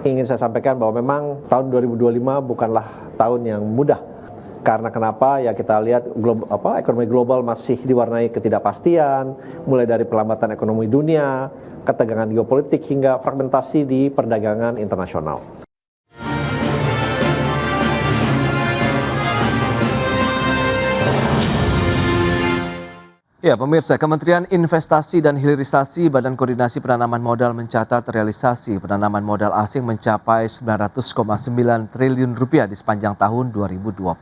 ingin saya sampaikan bahwa memang tahun 2025 bukanlah tahun yang mudah. Karena kenapa? Ya kita lihat ekonomi global masih diwarnai ketidakpastian, mulai dari perlambatan ekonomi dunia, ketegangan geopolitik hingga fragmentasi di perdagangan internasional. Ya, pemirsa, Kementerian Investasi dan Hilirisasi Badan Koordinasi Penanaman Modal mencatat realisasi penanaman modal asing mencapai 900,9 triliun rupiah di sepanjang tahun 2025.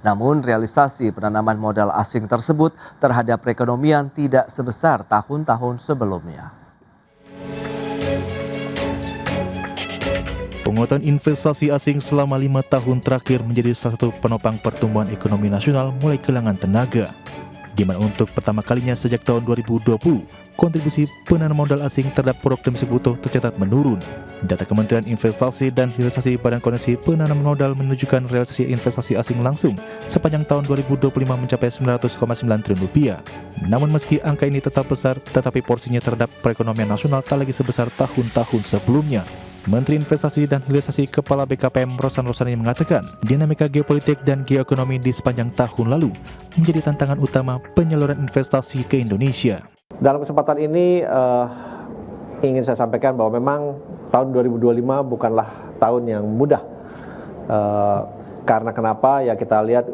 Namun, realisasi penanaman modal asing tersebut terhadap perekonomian tidak sebesar tahun-tahun sebelumnya. Penguatan investasi asing selama 5 tahun terakhir menjadi salah satu penopang pertumbuhan ekonomi nasional mulai kehilangan tenaga. Di mana untuk pertama kalinya sejak tahun 2020, kontribusi penanaman modal asing terhadap produk domestik bruto tercatat menurun. Data Kementerian Investasi dan Hilirisasi Badan Koordinasi Penanaman Modal menunjukkan realisasi investasi asing langsung sepanjang tahun 2025 mencapai 900,9 triliun rupiah. Namun meski angka ini tetap besar, tetapi porsinya terhadap perekonomian nasional tak lagi sebesar tahun-tahun sebelumnya. Menteri Investasi dan Hilirisasi Kepala BKPM Rosan Roslani mengatakan, dinamika geopolitik dan geoekonomi di sepanjang tahun lalu menjadi tantangan utama penyaluran investasi ke Indonesia. Dalam kesempatan ini ingin saya sampaikan bahwa memang tahun 2025 bukanlah tahun yang mudah. Karena kenapa? Ya kita lihat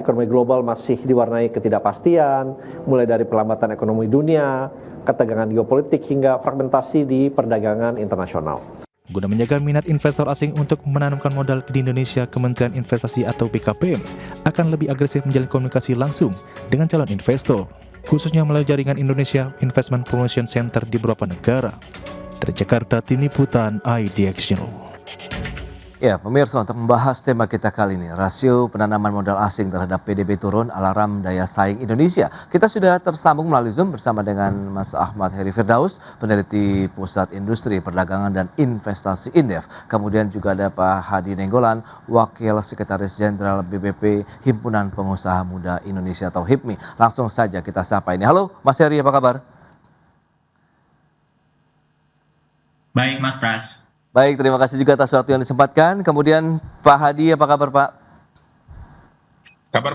ekonomi global masih diwarnai ketidakpastian, mulai dari perlambatan ekonomi dunia, ketegangan geopolitik hingga fragmentasi di perdagangan internasional. Guna menjaga minat investor asing untuk menanamkan modal di Indonesia, Kementerian Investasi atau BKPM akan lebih agresif menjalin komunikasi langsung dengan calon investor, khususnya melalui jaringan Indonesia Investment Promotion Center di beberapa negara. Dari Jakarta, Tim Liputan IDX Channel. Ya, pemirsa, untuk membahas tema kita kali ini, rasio penanaman modal asing terhadap PDB turun, alarm daya saing Indonesia. Kita sudah tersambung melalui Zoom bersama dengan Mas Ahmad Heri Firdaus, peneliti Pusat Industri Perdagangan dan Investasi Indef. Kemudian juga ada Pak Hadi Nenggolan, Wakil Sekretaris Jenderal BBP Himpunan Pengusaha Muda Indonesia atau HIPMI. Langsung saja kita sapa ini. Halo, Mas Heri, apa kabar? Baik, Mas Pras. Baik, terima kasih juga atas waktu yang disempatkan. Kemudian Pak Hadi, apa kabar Pak? Kabar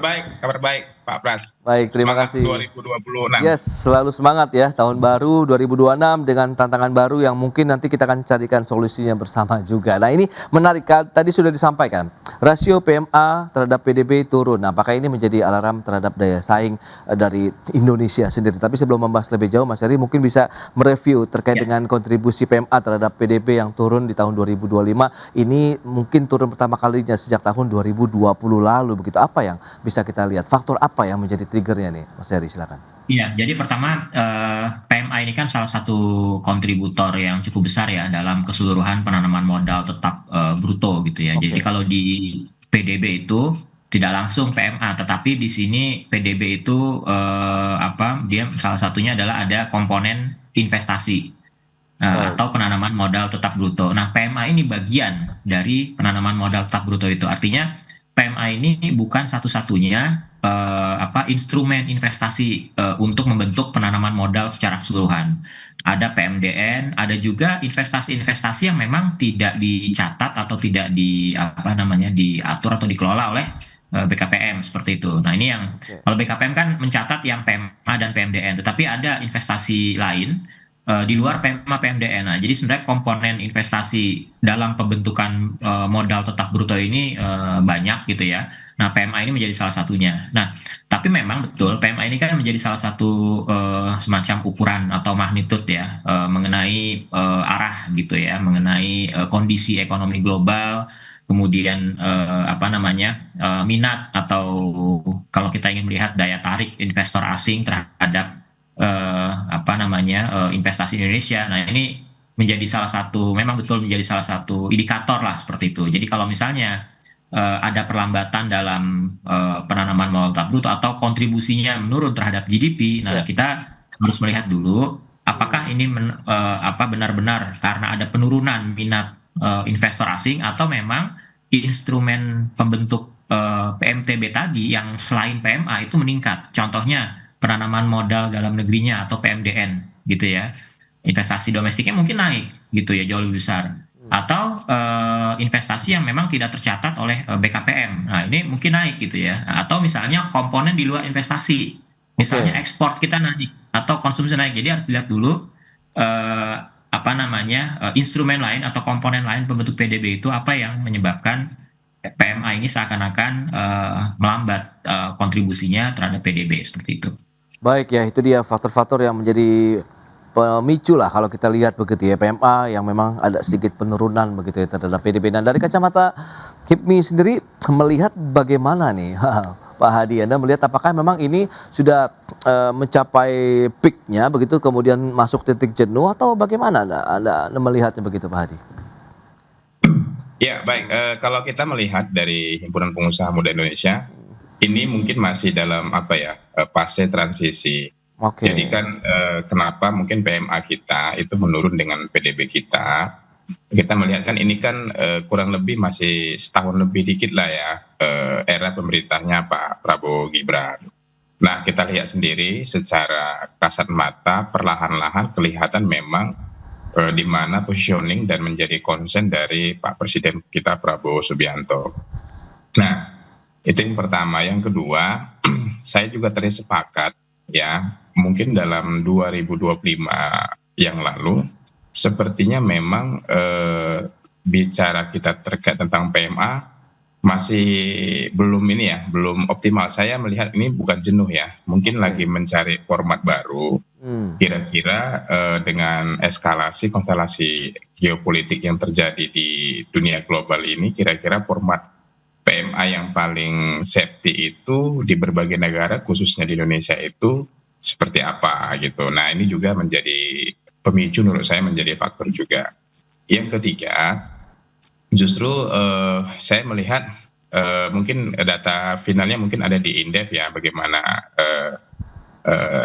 baik Pak Pras. Baik, terima Semangat kasih. 2026. Yes, selalu semangat ya. Tahun baru 2026 dengan tantangan baru yang mungkin nanti kita akan carikan solusinya bersama juga. Nah, ini menarik, tadi sudah disampaikan. Rasio PMA terhadap PDB turun. Nah, apakah ini menjadi alarm terhadap daya saing dari Indonesia sendiri? Tapi sebelum membahas lebih jauh, Mas Heri mungkin bisa mereview terkait dengan kontribusi PMA terhadap PDB yang turun di tahun 2025. Ini mungkin turun pertama kalinya sejak tahun 2020 lalu. Begitu, apa yang bisa kita lihat? Faktor apa yang menjadi triggernya nih, Mas Heri, silakan. Iya, jadi pertama PMA ini kan salah satu kontributor yang cukup besar ya dalam keseluruhan penanaman modal tetap bruto gitu ya. Jadi kalau di PDB itu tidak langsung PMA, tetapi di sini PDB itu dia salah satunya adalah ada komponen investasi atau penanaman modal tetap bruto. Nah, PMA ini bagian dari penanaman modal tetap bruto itu. Artinya PMA ini bukan satu-satunya instrumen investasi untuk membentuk penanaman modal secara keseluruhan. Ada PMDN, ada juga investasi-investasi yang memang tidak dicatat atau tidak diatur atau dikelola oleh BKPM seperti itu. Nah, ini yang kalau BKPM kan mencatat yang PMA dan PMDN, tetapi ada investasi lain di luar PMA PMDN. Nah, jadi sebenarnya komponen investasi dalam pembentukan modal tetap bruto ini banyak gitu ya. Nah, PMA ini menjadi salah satunya. Nah, tapi memang betul PMA ini kan menjadi salah satu semacam ukuran atau magnitud ya mengenai arah gitu ya, mengenai kondisi ekonomi global, kemudian minat atau kalau kita ingin melihat daya tarik investor asing terhadap investasi Indonesia. Nah, ini menjadi memang betul menjadi salah satu indikator lah seperti itu. Jadi kalau misalnya ada perlambatan dalam penanaman modal tetap bruto atau kontribusinya menurun terhadap GDP, nah kita harus melihat dulu apakah ini benar-benar karena ada penurunan minat investor asing atau memang instrumen pembentuk PMTB tadi yang selain PMA itu meningkat. Contohnya penanaman modal dalam negerinya atau PMDN gitu ya, investasi domestiknya mungkin naik gitu ya, jauh lebih besar. atau investasi yang memang tidak tercatat oleh BKPM. Nah, ini mungkin naik gitu ya. Atau misalnya komponen di luar investasi, misalnya Oke. ekspor kita naik atau konsumsi naik. Jadi harus dilihat dulu apa namanya instrumen lain atau komponen lain pembentuk PDB itu apa yang menyebabkan PMA ini seakan-akan melambat kontribusinya terhadap PDB seperti itu. Baik ya, itu dia faktor-faktor yang menjadi pemicu lah kalau kita lihat begitu ya, PMA yang memang ada sedikit penurunan begitu ya terhadap PDB. Dan dari kacamata HIPMI sendiri melihat bagaimana nih Pak Hadi, Anda melihat apakah memang ini sudah mencapai peaknya begitu kemudian masuk titik jenuh atau bagaimana Anda melihatnya begitu Pak Hadi? Ya, baik. Kalau kita melihat dari Himpunan Pengusaha Muda Indonesia, ini mungkin masih dalam fase transisi. Oke. Jadi kan kenapa mungkin PMA kita itu menurun dengan PDB kita? Kita melihat kan ini kan kurang lebih masih setahun lebih dikit lah ya era pemerintahnya Pak Prabowo Gibran. Nah, kita lihat sendiri secara kasat mata perlahan-lahan kelihatan memang di mana positioning dan menjadi concern dari Pak Presiden kita Prabowo Subianto. Nah, itu yang pertama. Yang kedua, saya juga tadi sepakat ya, mungkin dalam 2025 yang lalu, sepertinya memang bicara kita terkait tentang PMA masih belum belum optimal. Saya melihat ini bukan jenuh ya, mungkin lagi mencari format baru. Kira-kira dengan eskalasi konstelasi geopolitik yang terjadi di dunia global ini, kira-kira format PMA yang paling safety itu di berbagai negara, khususnya di Indonesia itu seperti apa gitu. Nah, ini juga menjadi pemicu menurut saya, menjadi faktor juga. Yang ketiga, justru saya melihat mungkin data finalnya mungkin ada di Indef ya, bagaimana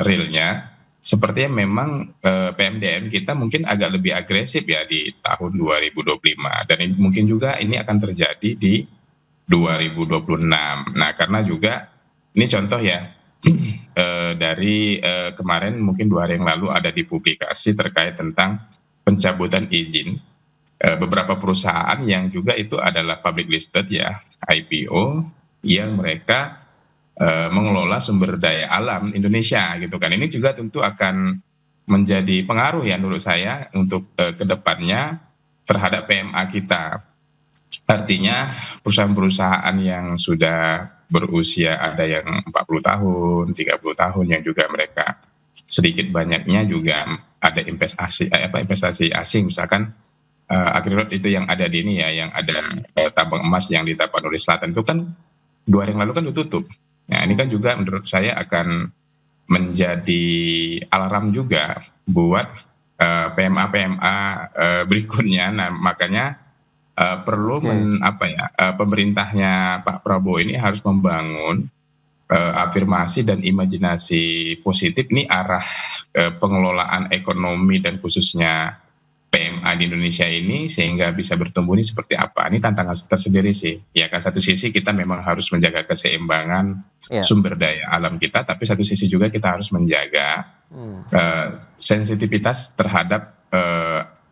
realnya. Sepertinya memang PMDM kita mungkin agak lebih agresif ya di tahun 2025, dan mungkin juga ini akan terjadi di 2026. Nah, karena juga ini contoh ya dari kemarin mungkin 2 hari yang lalu ada dipublikasi terkait tentang pencabutan izin beberapa perusahaan yang juga itu adalah public listed ya, IPO, yang mereka mengelola sumber daya alam Indonesia gitu kan. Ini juga tentu akan menjadi pengaruh ya menurut saya untuk kedepannya terhadap PMA kita. Artinya perusahaan-perusahaan yang sudah berusia, ada yang 40 tahun, 30 tahun, yang juga mereka sedikit banyaknya juga ada investasi asing, misalkan Agriroad itu yang ada di ini ya, yang ada tambang emas yang di Tapanuli Selatan itu kan 2 hari yang lalu kan ditutup. Nah, ini kan juga menurut saya akan menjadi alarm juga buat PMA berikutnya. Nah, makanya perlu pemerintahnya Pak Prabowo ini harus membangun afirmasi dan imajinasi positif nih arah pengelolaan ekonomi dan khususnya PMA di Indonesia ini, sehingga bisa bertumbuh ini seperti apa. Ini tantangan tersendiri sih. Ya kan, satu sisi kita memang harus menjaga keseimbangan sumber daya alam kita, tapi satu sisi juga kita harus menjaga sensitivitas terhadap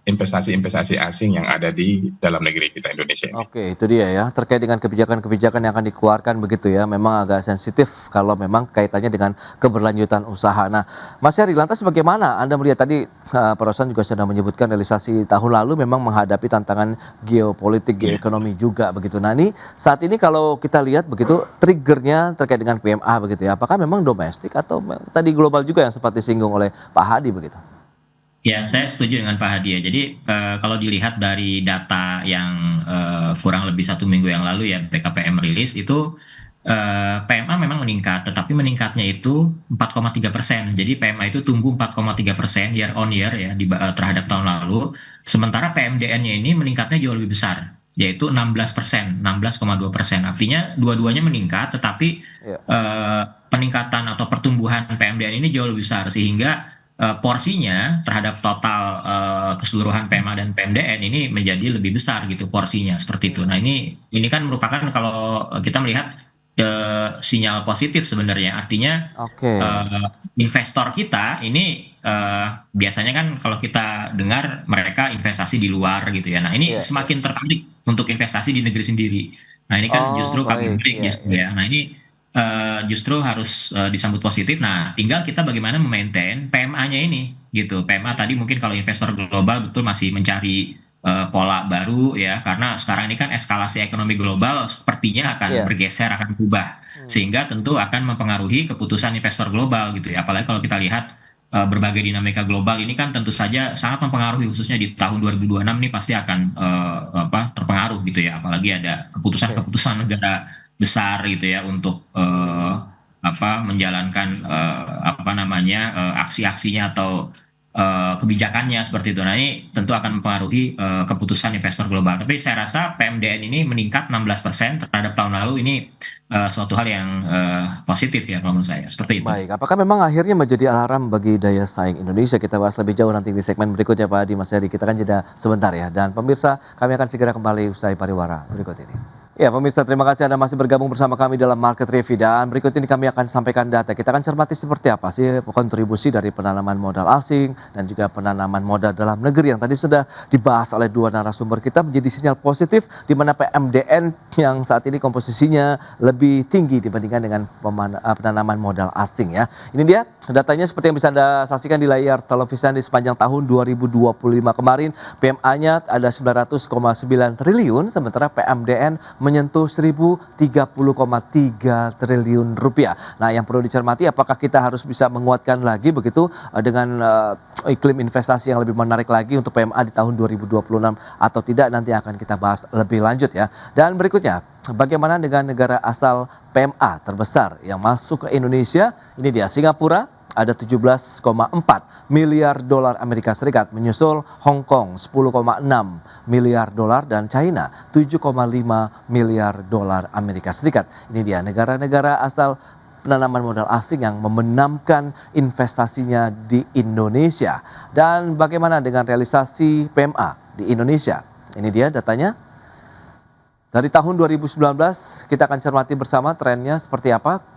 investasi-investasi asing yang ada di dalam negeri kita Indonesia ini. Oke, itu dia ya, terkait dengan kebijakan-kebijakan yang akan dikeluarkan begitu ya, memang agak sensitif kalau memang kaitannya dengan keberlanjutan usaha. Nah, Mas Heri, lantas bagaimana Anda melihat tadi Pak Rosan juga sudah menyebutkan realisasi tahun lalu memang menghadapi tantangan geopolitik, geoekonomi juga begitu. Nah, ini saat ini kalau kita lihat begitu triggernya terkait dengan PMA begitu ya, apakah memang domestik atau tadi global juga yang sempat disinggung oleh Pak Hadi begitu? Ya, saya setuju dengan Pak Hadi ya. Jadi kalau dilihat dari data yang kurang lebih 1 minggu yang lalu ya, BKPM rilis itu PMA memang meningkat, tetapi meningkatnya itu 4,3%. Jadi PMA itu tumbuh 4,3% year on year ya terhadap tahun lalu. Sementara PMDN-nya ini meningkatnya jauh lebih besar, yaitu 16%, 16,2%. Artinya dua-duanya meningkat, tetapi peningkatan atau pertumbuhan PMDN ini jauh lebih besar, sehingga porsinya terhadap total keseluruhan PMA dan PMDN ini menjadi lebih besar gitu porsinya, seperti itu. Nah, ini kan merupakan, kalau kita melihat sinyal positif sebenarnya. Artinya Oke. investor kita ini biasanya kan kalau kita dengar mereka investasi di luar gitu ya. Nah ini Iya, iya. semakin tertarik untuk investasi di negeri sendiri. Nah ini kan Oh, justru kabar baik. baik Iya, justru iya. ya. Nah ini justru harus disambut positif. Nah tinggal kita bagaimana memaintain PMA-nya ini gitu. PMA tadi mungkin kalau investor global betul masih mencari pola baru ya, karena sekarang ini kan eskalasi ekonomi global sepertinya akan Iya. bergeser, akan berubah, sehingga tentu akan mempengaruhi keputusan investor global gitu ya. Apalagi kalau kita lihat berbagai dinamika global ini kan tentu saja sangat mempengaruhi, khususnya di tahun 2026 nih pasti akan terpengaruh gitu ya. Apalagi ada Oke. keputusan-keputusan negara besar gitu ya untuk menjalankan aksi-aksinya atau kebijakannya seperti itu. Nah, ini tentu akan mempengaruhi keputusan investor global. Tapi saya rasa PMDN ini meningkat 16% terhadap tahun lalu, ini suatu hal yang positif ya kalau menurut saya. Seperti itu. Baik, apakah memang akhirnya menjadi alarm bagi daya saing Indonesia? Kita bahas lebih jauh nanti di segmen berikutnya Pak Hadi, Mas Heri. Kita kan jeda sebentar ya. Dan pemirsa, kami akan segera kembali usai pariwara berikut ini. Ya pemirsa, terima kasih Anda masih bergabung bersama kami dalam Market Review. Dan berikut ini kami akan sampaikan data. Kita akan cermati seperti apa sih kontribusi dari penanaman modal asing dan juga penanaman modal dalam negeri yang tadi sudah dibahas oleh dua narasumber kita, menjadi sinyal positif di mana PMDN yang saat ini komposisinya lebih tinggi dibandingkan dengan penanaman modal asing ya. Ini dia datanya seperti yang bisa Anda saksikan di layar televisi di sepanjang tahun 2025 kemarin. PMA-nya ada 900,9 triliun, sementara PMDN menyentuh 1030,3 triliun rupiah. Nah, yang perlu dicermati apakah kita harus bisa menguatkan lagi begitu dengan iklim investasi yang lebih menarik lagi untuk PMA di tahun 2026 atau tidak, nanti akan kita bahas lebih lanjut ya. Dan berikutnya, bagaimana dengan negara asal PMA terbesar yang masuk ke Indonesia? Ini dia Singapura, ada 17,4 miliar dolar Amerika Serikat, menyusul Hong Kong 10,6 miliar dolar dan China 7,5 miliar dolar Amerika Serikat. Ini dia negara-negara asal penanaman modal asing yang membenamkan investasinya di Indonesia. Dan bagaimana dengan realisasi PMA di Indonesia? Ini dia datanya. Dari tahun 2019 kita akan cermati bersama trennya seperti apa.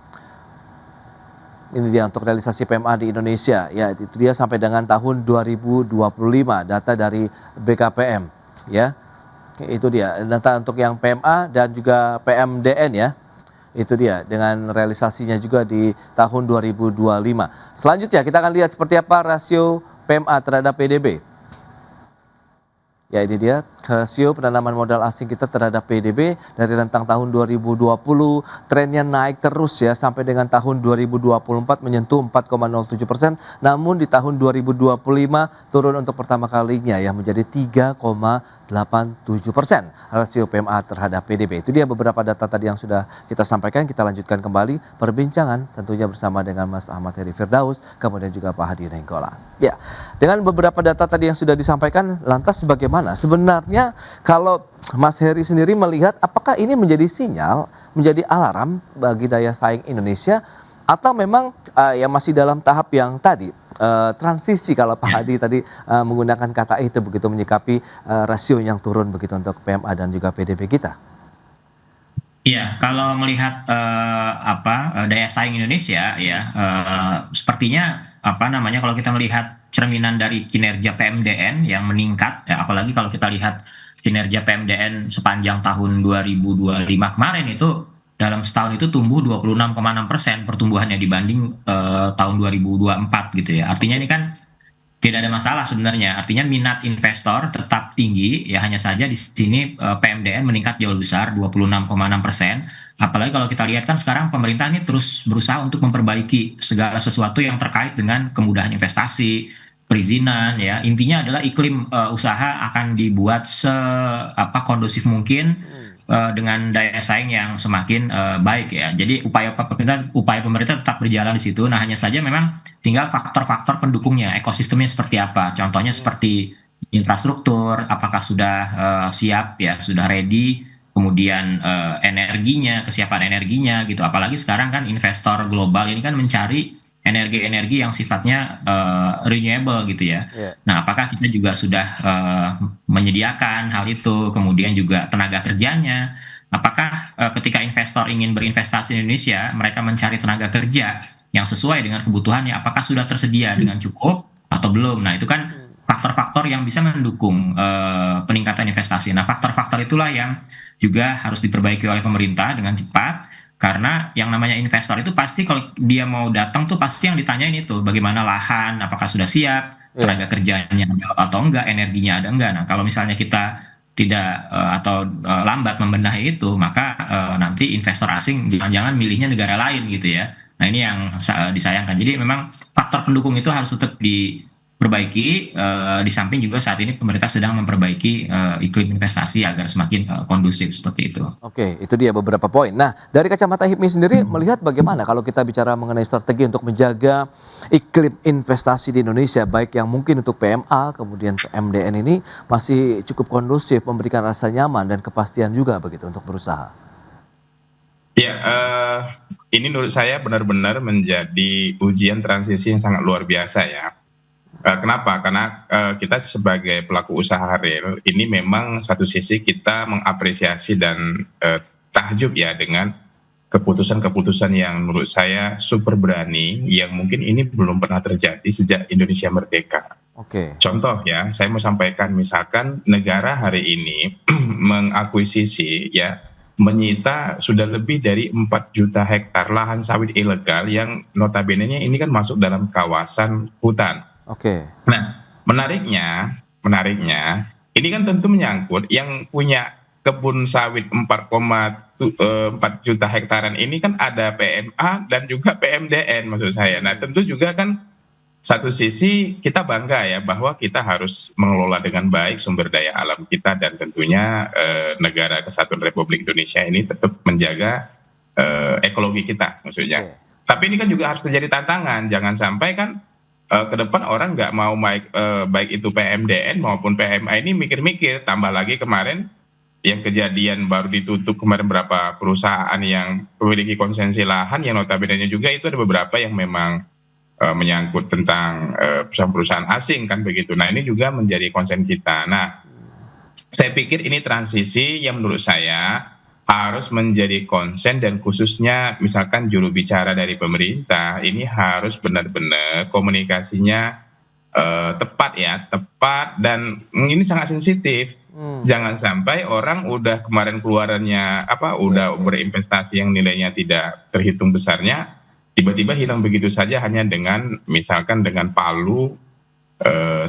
Ini dia untuk realisasi PMA di Indonesia. Ya, itu dia sampai dengan tahun 2025, data dari BKPM ya. Itu dia data untuk yang PMA dan juga PMDN ya. Itu dia dengan realisasinya juga di tahun 2025. Selanjutnya kita akan lihat seperti apa rasio PMA terhadap PDB. Ya, ini dia rasio penanaman modal asing kita terhadap PDB dari rentang tahun 2020, trennya naik terus ya sampai dengan tahun 2024 menyentuh 4,07%, namun di tahun 2025 turun untuk pertama kalinya ya menjadi 3,87% rasio PMA terhadap PDB. Itu dia beberapa data tadi yang sudah kita sampaikan. Kita lanjutkan kembali perbincangan tentunya bersama dengan Mas Ahmad Heri Firdaus, kemudian juga Pak Hadi Nainggolan. Ya, dengan beberapa data tadi yang sudah disampaikan, lantas bagaimana sebenarnya kalau Mas Heri sendiri melihat apakah ini menjadi sinyal, menjadi alarm bagi daya saing Indonesia, atau memang yang masih dalam tahap yang tadi transisi kalau Pak Hadi tadi menggunakan kata itu begitu menyikapi rasio yang turun begitu untuk PMA dan juga PDB kita? Iya, kalau melihat daya saing Indonesia ya, sepertinya kalau kita melihat cerminan dari kinerja PMDN yang meningkat ya, apalagi kalau kita lihat kinerja PMDN sepanjang tahun 2025 kemarin, itu dalam setahun itu tumbuh 26,6% pertumbuhannya dibanding tahun 2024 gitu ya. Artinya ini kan tidak ada masalah sebenarnya. Artinya minat investor tetap tinggi ya, hanya saja di sini PMDN meningkat jauh besar 26,6%. Apalagi kalau kita lihat kan sekarang pemerintah ini terus berusaha untuk memperbaiki segala sesuatu yang terkait dengan kemudahan investasi, perizinan ya. Intinya adalah iklim usaha akan dibuat kondusif mungkin dengan daya saing yang semakin baik ya. Jadi upaya pemerintah tetap berjalan di situ. Nah, hanya saja memang tinggal faktor-faktor pendukungnya, ekosistemnya seperti apa. Contohnya seperti infrastruktur, apakah sudah siap ya, sudah ready. Kemudian energinya, kesiapan energinya gitu. Apalagi sekarang kan investor global ini kan mencari energi-energi yang sifatnya renewable gitu ya. Ya. Nah, apakah kita juga sudah menyediakan hal itu, kemudian juga tenaga kerjanya, apakah ketika investor ingin berinvestasi di Indonesia, mereka mencari tenaga kerja yang sesuai dengan kebutuhannya, apakah sudah tersedia dengan cukup atau belum? Nah, itu kan faktor-faktor yang bisa mendukung peningkatan investasi. Nah, faktor-faktor itulah yang juga harus diperbaiki oleh pemerintah dengan cepat, karena yang namanya investor itu pasti kalau dia mau datang tuh pasti yang ditanyain itu bagaimana lahan, apakah sudah siap, tenaga kerjanya ada atau enggak, energinya ada enggak. Nah, kalau misalnya kita tidak atau lambat membenahi itu, maka nanti investor asing jangan-jangan milihnya negara lain gitu ya. Nah, ini yang disayangkan. Jadi memang faktor pendukung itu harus tetap diperbaiki. Di samping juga saat ini pemerintah sedang memperbaiki iklim investasi agar semakin kondusif seperti itu. Oke, itu dia beberapa poin. Nah, dari kacamata HIPMI sendiri melihat bagaimana kalau kita bicara mengenai strategi untuk menjaga iklim investasi di Indonesia, baik yang mungkin untuk PMA, kemudian PMDN ini masih cukup kondusif, memberikan rasa nyaman dan kepastian juga begitu untuk berusaha. Ya, ini menurut saya benar-benar menjadi ujian transisi yang sangat luar biasa ya. Kenapa? Karena kita sebagai pelaku usaha real ini memang satu sisi kita mengapresiasi dan takjub ya dengan keputusan-keputusan yang menurut saya super berani yang mungkin ini belum pernah terjadi sejak Indonesia merdeka. Oke. Contoh ya, saya mau sampaikan misalkan negara hari ini mengakuisisi ya, menyita sudah lebih dari 4 juta hektar lahan sawit ilegal yang notabene-nya ini kan masuk dalam kawasan hutan. Oke. Nah, menariknya, ini kan tentu menyangkut yang punya kebun sawit 4,4 juta hektaran ini kan ada PMA dan juga PMDN maksud saya. Nah, tentu juga kan satu sisi kita bangga ya bahwa kita harus mengelola dengan baik sumber daya alam kita dan tentunya negara Kesatuan Republik Indonesia ini tetap menjaga ekologi kita maksudnya. Tapi ini kan juga harus terjadi tantangan, jangan sampai kan ke depan orang nggak mau baik itu PMDN maupun PMA ini mikir-mikir, tambah lagi kemarin yang kejadian baru ditutup kemarin berapa perusahaan yang memiliki konsensi lahan yang notabene juga itu ada beberapa yang memang menyangkut tentang perusahaan-perusahaan asing kan begitu. Nah, ini juga menjadi konsen kita. Nah, saya pikir ini transisi yang menurut saya harus menjadi konsen dan khususnya misalkan juru bicara dari pemerintah ini harus benar-benar komunikasinya tepat dan ini sangat sensitif. Jangan sampai orang udah kemarin keluarannya udah berinvestasi yang nilainya tidak terhitung besarnya, tiba-tiba hilang begitu saja hanya dengan misalkan dengan palu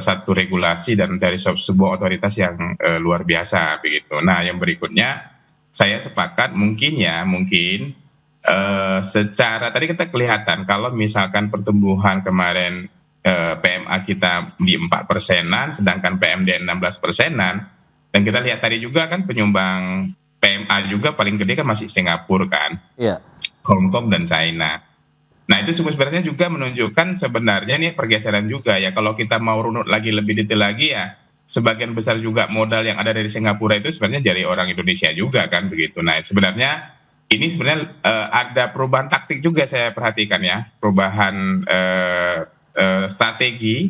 satu regulasi dan dari sebuah otoritas yang luar biasa begitu. Nah, yang berikutnya saya sepakat mungkin secara tadi kita kelihatan kalau misalkan pertumbuhan kemarin PMA kita di 4%-an, sedangkan PMDN 16%-an, dan kita lihat tadi juga kan penyumbang PMA juga paling gede kan masih Singapura kan, Hong Kong dan China. Nah, itu sebenarnya juga menunjukkan sebenarnya ini pergeseran juga ya, kalau kita mau runut lagi lebih detail lagi ya, sebagian besar juga modal yang ada dari Singapura itu sebenarnya dari orang Indonesia juga kan begitu. Nah, sebenarnya ini sebenarnya ada perubahan taktik juga saya perhatikan ya, perubahan strategi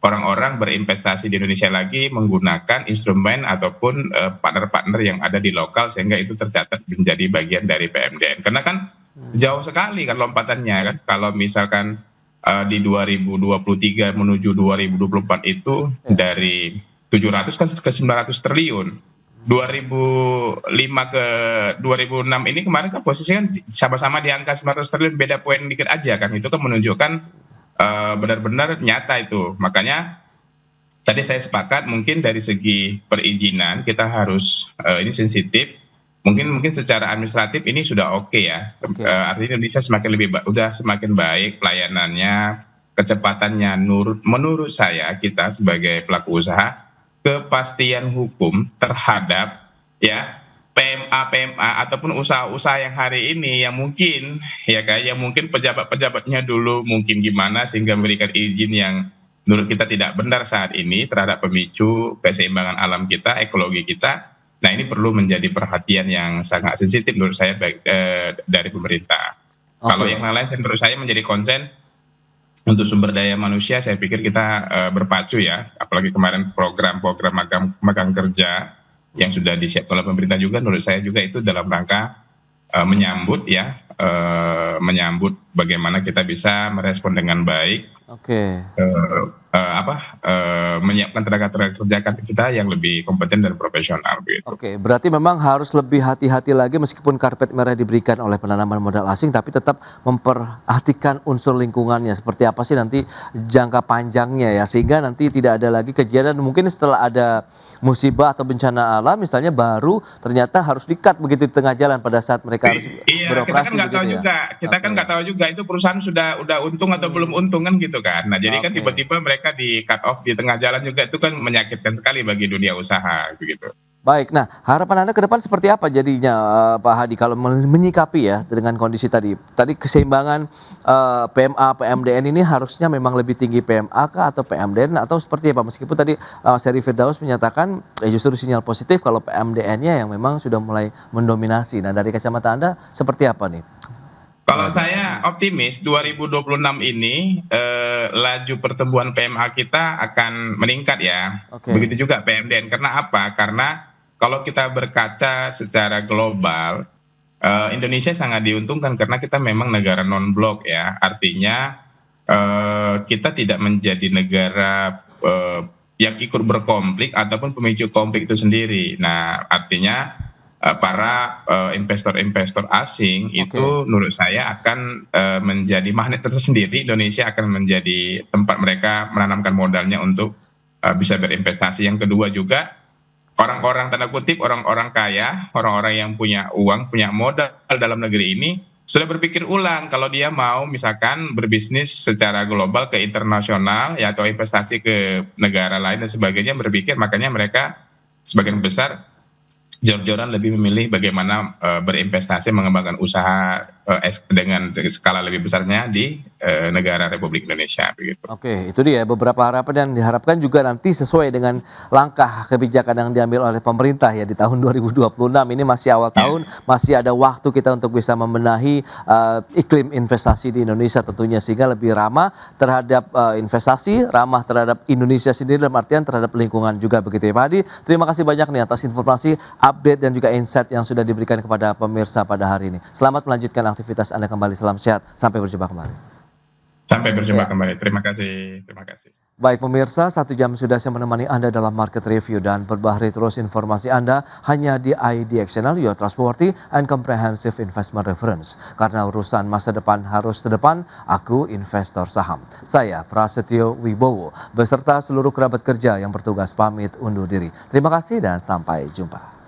orang-orang berinvestasi di Indonesia lagi menggunakan instrumen ataupun partner-partner yang ada di lokal sehingga itu tercatat menjadi bagian dari PMDN. Karena kan jauh sekali kan lompatannya kan, kalau misalkan di 2023 menuju 2024 itu dari 700 kan ke 900 triliun. 2005 ke 2006 ini kemarin kan posisinya kan sama-sama di angka 900 triliun, beda poin dikit aja kan. Itu kan menunjukkan benar-benar nyata itu. Makanya tadi saya sepakat mungkin dari segi perizinan kita harus ini sensitif. Mungkin secara administratif ini sudah oke ya. Artinya Indonesia semakin baik pelayanannya, kecepatannya. Menurut saya kita sebagai pelaku usaha kepastian hukum terhadap ya PMA ataupun usaha-usaha yang hari ini yang mungkin pejabat-pejabatnya dulu mungkin gimana sehingga memberikan izin yang menurut kita tidak benar saat ini terhadap pemicu keseimbangan alam kita, ekologi kita. Nah, ini perlu menjadi perhatian yang sangat sensitif menurut saya baik dari pemerintah. Kalau yang lain menurut saya menjadi konsen untuk sumber daya manusia, saya pikir kita berpacu ya, apalagi kemarin program magang kerja yang sudah disiapkan oleh pemerintah juga menurut saya juga itu dalam rangka menyambut menyambut bagaimana kita bisa merespon dengan baik Oke. menyiapkan tenaga kerja kita yang lebih kompeten dan profesional gitu. Oke, berarti memang harus lebih hati-hati lagi meskipun karpet merah diberikan oleh penanaman modal asing, tapi tetap memperhatikan unsur lingkungannya. Seperti apa sih nanti jangka panjangnya ya, sehingga nanti tidak ada lagi kejadian mungkin setelah ada musibah atau bencana alam misalnya baru ternyata harus di-cut begitu di tengah jalan pada saat mereka harus Iya, kita kan beroperasi nggak tahu begitu ya. juga. Kita kan Oke. nggak tahu juga itu perusahaan udah untung atau belum untung kan gitu kan. Nah, jadi kan Oke. tiba-tiba mereka di cut off di tengah jalan juga itu kan menyakitkan sekali bagi dunia usaha begitu. Baik, nah harapan Anda ke depan seperti apa jadinya Pak Hadi kalau menyikapi ya dengan kondisi tadi? Tadi keseimbangan PMA, PMDN ini harusnya memang lebih tinggi PMA kah atau PMDN atau seperti apa? Meskipun tadi Seri Firdaus menyatakan justru sinyal positif kalau PMDN-nya yang memang sudah mulai mendominasi. Nah dari kacamata Anda seperti apa nih? Kalau saya optimis 2026 ini laju pertumbuhan PMA kita akan meningkat ya. Oke. Begitu juga PMDN. Karena apa? Karena kalau kita berkaca secara global, Indonesia sangat diuntungkan karena kita memang negara non-blok ya. Artinya kita tidak menjadi negara yang ikut berkonflik ataupun pemicu konflik itu sendiri. Nah, artinya para investor-investor asing itu menurut saya akan menjadi magnet tersendiri. Indonesia akan menjadi tempat mereka menanamkan modalnya untuk bisa berinvestasi. Yang kedua juga orang-orang tanda kutip orang-orang kaya, orang-orang yang punya uang, punya modal dalam negeri ini sudah berpikir ulang kalau dia mau misalkan berbisnis secara global ke internasional ya atau investasi ke negara lain dan sebagainya, berpikir makanya mereka sebagian besar jor-joran lebih memilih bagaimana berinvestasi mengembangkan usaha dengan skala lebih besarnya di negara Republik Indonesia begitu. Oke, itu dia beberapa harapan yang diharapkan juga nanti sesuai dengan langkah kebijakan yang diambil oleh pemerintah ya di tahun 2026 ini masih awal tahun, masih ada waktu kita untuk bisa membenahi iklim investasi di Indonesia tentunya sehingga lebih ramah terhadap investasi, ramah terhadap Indonesia sendiri dalam artian terhadap lingkungan juga begitu ya Pak Hadi. Terima kasih banyak nih atas informasi, update dan juga insight yang sudah diberikan kepada pemirsa pada hari ini. Selamat melanjutkan aktivitas Anda kembali. Salam sehat. Sampai berjumpa kembali. Sampai berjumpa kembali. Terima kasih. Terima kasih. Baik pemirsa, 1 jam sudah saya menemani Anda dalam market review dan perbaharui terus informasi Anda hanya di IDX Channel, Your Trustworthy and Comprehensive Investment Reference. Karena urusan masa depan harus terdepan, aku investor saham. Saya Prasetyo Wibowo beserta seluruh kerabat kerja yang bertugas pamit undur diri. Terima kasih dan sampai jumpa.